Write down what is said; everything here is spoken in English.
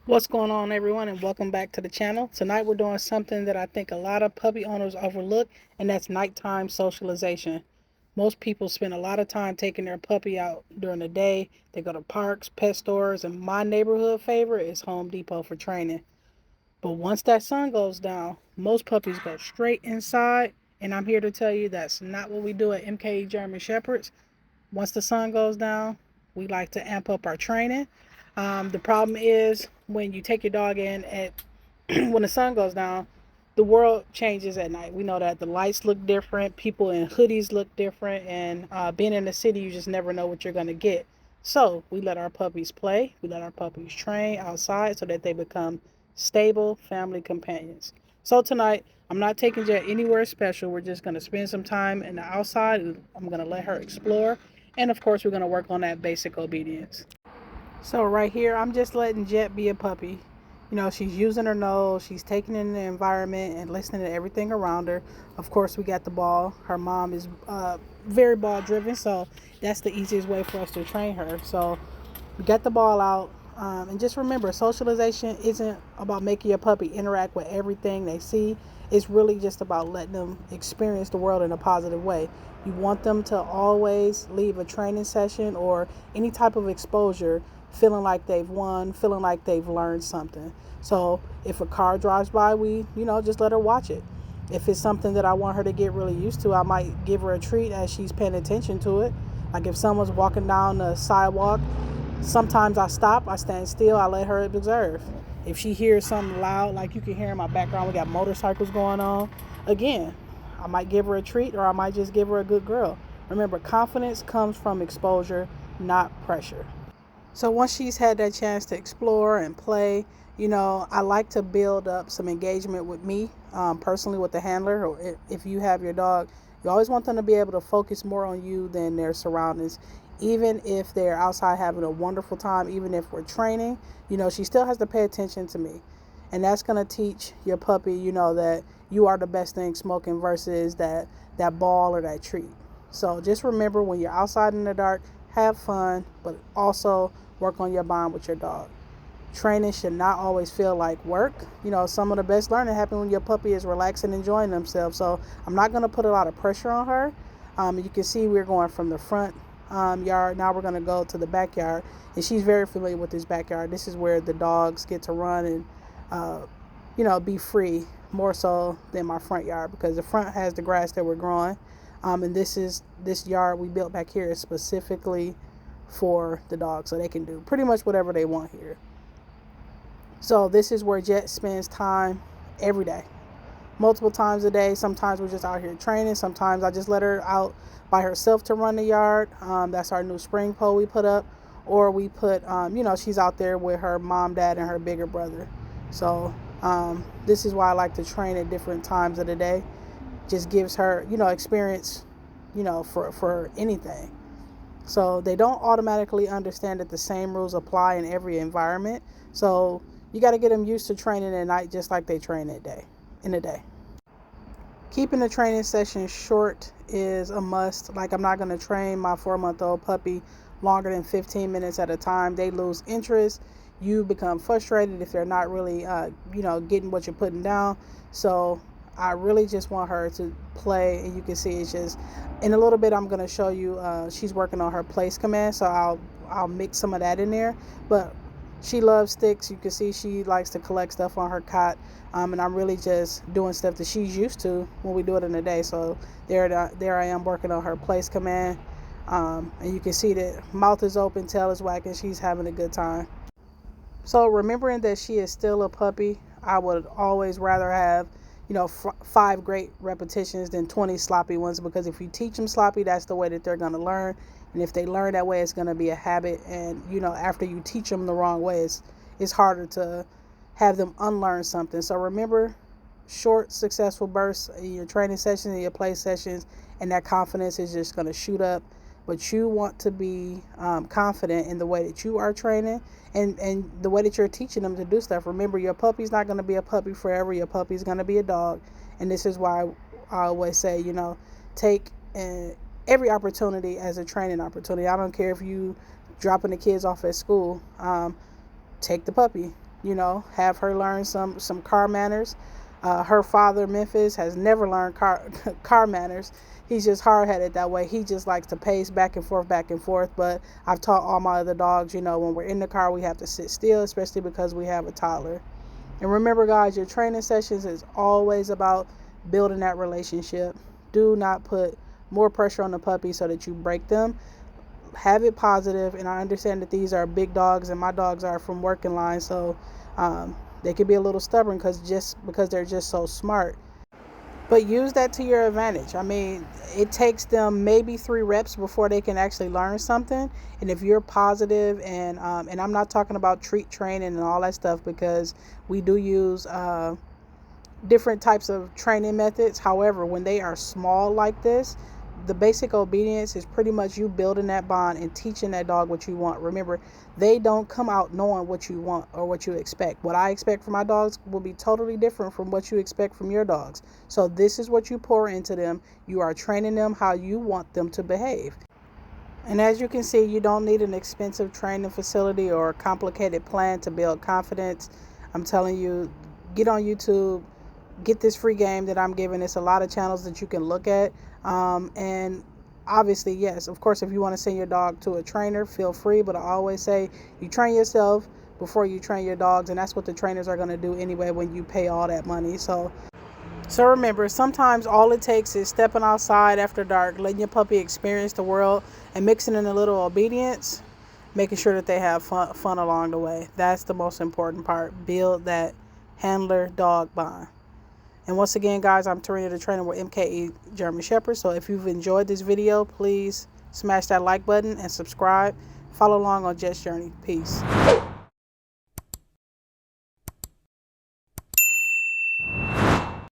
What's going on, everyone, and welcome back to the channel. Tonight we're doing something that I think a lot of puppy owners overlook, and that's nighttime socialization. Most people spend a lot of time taking their puppy out during the day. They go to parks, pet stores, and my neighborhood favorite is Home Depot for training. But once that sun goes down, most puppies go straight inside, and I'm here to tell you that's not what we do at MKE German Shepherds. Once the sun goes down, we like to amp up our training. The problem is when you take your dog in at when the sun goes down, the world changes at night. We know that the lights look different, people in hoodies look different, and being in the city, you just never know what you're going to get. So we let our puppies play, we let our puppies train outside so that they become stable family companions. So tonight, I'm not taking Jett anywhere special. We're just going to spend some time in the outside. I'm going to let her explore. And of course, we're going to work on that basic obedience. So right here, I'm just letting Jett be a puppy. You know, she's using her nose, she's taking in the environment and listening to everything around her. Of course, we got the ball. Her mom is very ball driven, so that's the easiest way for us to train her. So we got the ball out. And just remember, socialization isn't about making your puppy interact with everything they see. It's really just about letting them experience the world in a positive way. You want them to always leave a training session or any type of exposure feeling like they've won, feeling like they've learned something. So if a car drives by, we just let her watch it. If it's something that I want her to get really used to, I might give her a treat as she's paying attention to it. Like if someone's walking down the sidewalk, sometimes I stop, I stand still, I let her observe. If she hears something loud, like you can hear in my background, we got motorcycles going on. Again, I might give her a treat or I might just give her a good girl. Remember, confidence comes from exposure, not pressure. So once she's had that chance to explore and play, I like to build up some engagement with me, personally with the handler. Or if you have your dog, you always want them to be able to focus more on you than their surroundings. Even if they're outside having a wonderful time, even if we're training, she still has to pay attention to me. And that's going to teach your puppy, that you are the best thing smoking versus that ball or that treat. So just remember, when you're outside in the dark, have fun, but also work on your bond with your dog. Training should not always feel like work. Some of the best learning happens when your puppy is relaxing and enjoying themselves. So I'm not going to put a lot of pressure on her. You can see we're going from the front yard. Now we're going to go to the backyard. And she's very familiar with this backyard. This is where the dogs get to run and, be free, more so than my front yard, because the front has the grass that we're growing. And this yard we built back here is specifically for the dogs, so they can do pretty much whatever they want here. So this is where Jett spends time every day, multiple times a day. Sometimes we're just out here training. Sometimes I just let her out by herself to run the yard. That's our new spring pole we put up. Or we put, she's out there with her mom, dad, and her bigger brother. So this is why I like to train at different times of the day. Just gives her, experience, for anything. So they don't automatically understand that the same rules apply in every environment. So you got to get them used to training at night just like they train in the day. Keeping the training session short is a must. Like, I'm not going to train my 4-month-old puppy longer than 15 minutes at a time. They lose interest. You become frustrated if they're not really, getting what you're putting down. So I really just want her to play, and you can see it's just, in a little bit I'm going to show you, she's working on her place command, so I'll mix some of that in there. But she loves sticks. You can see she likes to collect stuff on her cot, and I'm really just doing stuff that she's used to when we do it in the day. So there I am working on her place command, and you can see that mouth is open, tail is wagging, she's having a good time. So remembering that she is still a puppy, I would always rather have 5 great repetitions than 20 sloppy ones, because if you teach them sloppy, that's the way that they're going to learn. And if they learn that way, it's going to be a habit. And after you teach them the wrong way, it's harder to have them unlearn something. So remember, short successful bursts in your training sessions and your play sessions, and that confidence is just going to shoot up. But you want to be confident in the way that you are training and the way that you're teaching them to do stuff. Remember, your puppy's not going to be a puppy forever. Your puppy's going to be a dog. And this is why I always say, take every opportunity as a training opportunity. I don't care if you dropping the kids off at school. Take the puppy. have her learn some car manners. Her father, Memphis, has never learned car manners. He's just hard-headed that way. He just likes to pace back and forth, back and forth. But I've taught all my other dogs, when we're in the car, we have to sit still, especially because we have a toddler. And remember, guys, your training sessions is always about building that relationship. Do not put more pressure on the puppy so that you break them. Have it positive, and I understand that these are big dogs, and my dogs are from working line, so they could be a little stubborn because they're just so smart. But use that to your advantage. I mean, it takes them maybe 3 reps before they can actually learn something. And if you're positive, and I'm not talking about treat training and all that stuff, because we do use different types of training methods. However, when they are small like this, the basic obedience is pretty much you building that bond and teaching that dog what you want. Remember, they don't come out knowing what you want or what you expect. What I expect from my dogs will be totally different from what you expect from your dogs. So this is what you pour into them. You are training them how you want them to behave. And as you can see, you don't need an expensive training facility or a complicated plan to build confidence. I'm telling you, get on YouTube, get this free game that I'm giving. It's a lot of channels that you can look at. And obviously, yes, of course, if you want to send your dog to a trainer, feel free. But I always say you train yourself before you train your dogs. And that's what the trainers are going to do anyway when you pay all that money. So remember, sometimes all it takes is stepping outside after dark, letting your puppy experience the world, and mixing in a little obedience, making sure that they have fun along the way. That's the most important part. Build that handler-dog bond. And once again, guys, I'm Tarina, the trainer with MKE German Shepherd. So if you've enjoyed this video, please smash that like button and subscribe. Follow along on Jett's journey. Peace.